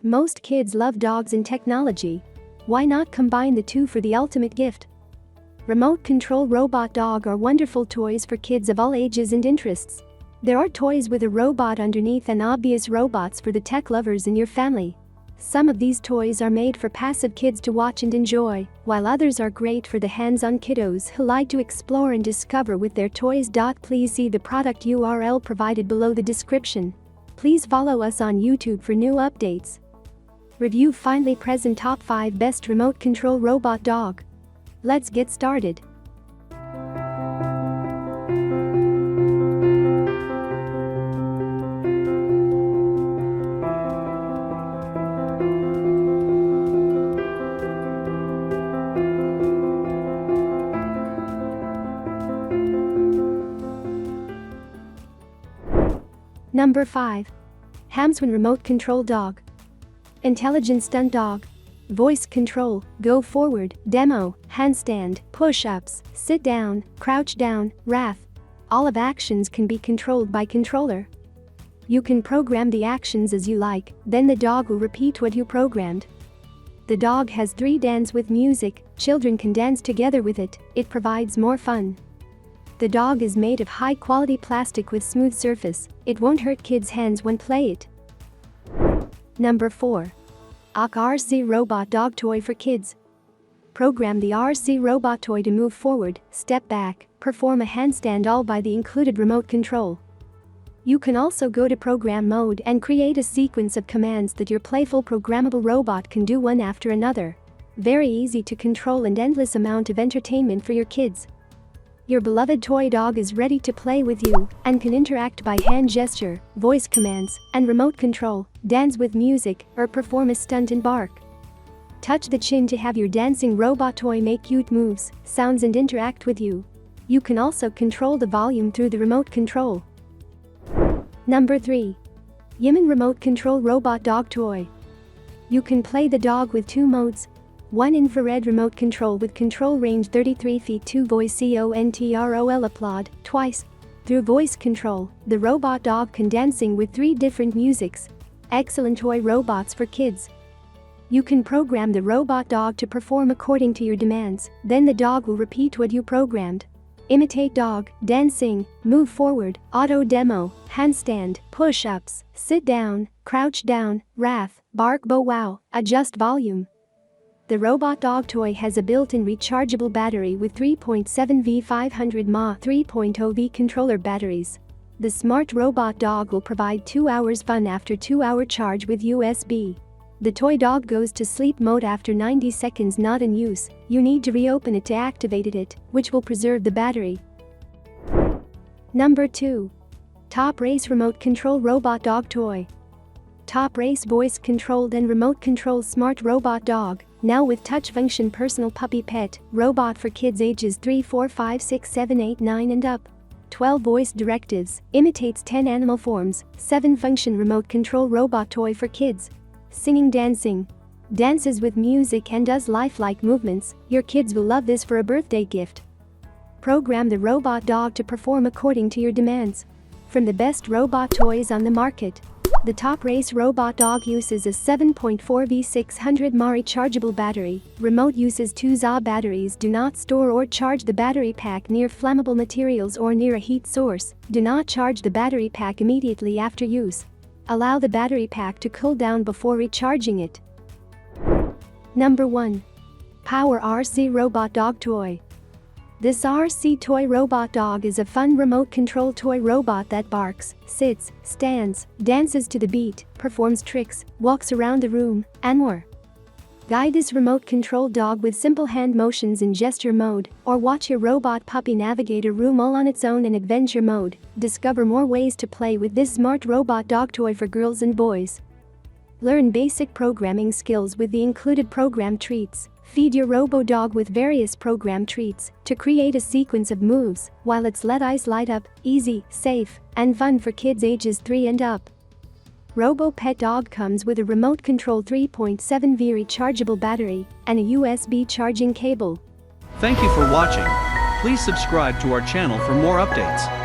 Most kids love dogs and technology. Why not combine the two for the ultimate gift? Remote control robot dog are wonderful toys for kids of all ages and interests. There are toys with a robot underneath and obvious robots for the tech lovers in your family. Some of these toys are made for passive kids to watch and enjoy, while others are great for the hands-on kiddos who like to explore and discover with their toys. Please see the product URL provided below the description. Please follow us on YouTube for new updates. Review finally present top 5 best remote control robot dog. Let's get started. Number 5. Hamswan Remote Control Dog. Intelligent Stunt Dog. Voice control, go forward, demo, handstand, push-ups, sit down, crouch down, wrath. All of actions can be controlled by controller. You can program the actions as you like, then the dog will repeat what you programmed. The dog has 3 dance with music, children can dance together with it, it provides more fun. The dog is made of high-quality plastic with smooth surface, it won't hurt kids' hands when play it. Number 4. OC RC Robot Dog Toy for Kids. Program the RC robot toy to move forward, step back, perform a handstand all by the included remote control. You can also go to program mode and create a sequence of commands that your playful programmable robot can do one after another. Very easy to control and endless amount of entertainment for your kids. Your beloved toy dog is ready to play with you and can interact by hand gesture, voice commands, and remote control, dance with music, or perform a stunt and bark. Touch the chin to have your dancing robot toy make cute moves, sounds and interact with you. You can also control the volume through the remote control. Number 3. Yemen Remote Control Robot Dog Toy. You can play the dog with 2 modes. 1 infrared remote control with control range 33 feet, 2 voice control applaud, twice. Through voice control, the robot dog can dancing with 3 different musics. Excellent toy robots for kids. You can program the robot dog to perform according to your demands, then the dog will repeat what you programmed. Imitate dog, dancing, move forward, auto demo, handstand, push-ups, sit down, crouch down, wrath, bark, bow wow, adjust volume. The robot dog toy has a built-in rechargeable battery with 3.7V 500 mAh 3.0V controller batteries. The smart robot dog will provide 2 hours fun after 2-hour charge with USB. The toy dog goes to sleep mode after 90 seconds not in use. You need to reopen it to activate it, which will preserve the battery. Number 2. Top Race Remote Control Robot Dog Toy. Top Race voice controlled and remote control smart robot dog, now with touch function personal puppy pet, robot for kids ages 3, 4, 5, 6, 7, 8, 9 and up. 12 voice directives, imitates 10 animal forms, 7 function remote control robot toy for kids. Singing, dancing. Dances with music and does lifelike movements, your kids will love this for a birthday gift. Program the robot dog to perform according to your demands. From the best robot toys on the market, the Top Race robot dog uses a 7.4V 600 mAh rechargeable battery. Remote uses 2 ZA batteries. Do not store or charge the battery pack near flammable materials or near a heat source. Do not charge the battery pack immediately after use. Allow the battery pack to cool down before recharging it. Number 1. Power RC Robot Dog Toy. This RC toy robot dog is a fun remote control toy robot that barks, sits, stands, dances to the beat, performs tricks, walks around the room, and more. Guide this remote control dog with simple hand motions in gesture mode, or watch your robot puppy navigate a room all on its own in adventure mode. Discover more ways to play with this smart robot dog toy for girls and boys. Learn basic programming skills with the included program treats. Feed your robo-dog with various program treats to create a sequence of moves while its let eyes light up, easy, safe, and fun for kids ages 3 and up. Robo Pet Dog comes with a remote control 3.7V rechargeable battery and a USB charging cable. Thank you for watching. Please subscribe to our channel for more updates.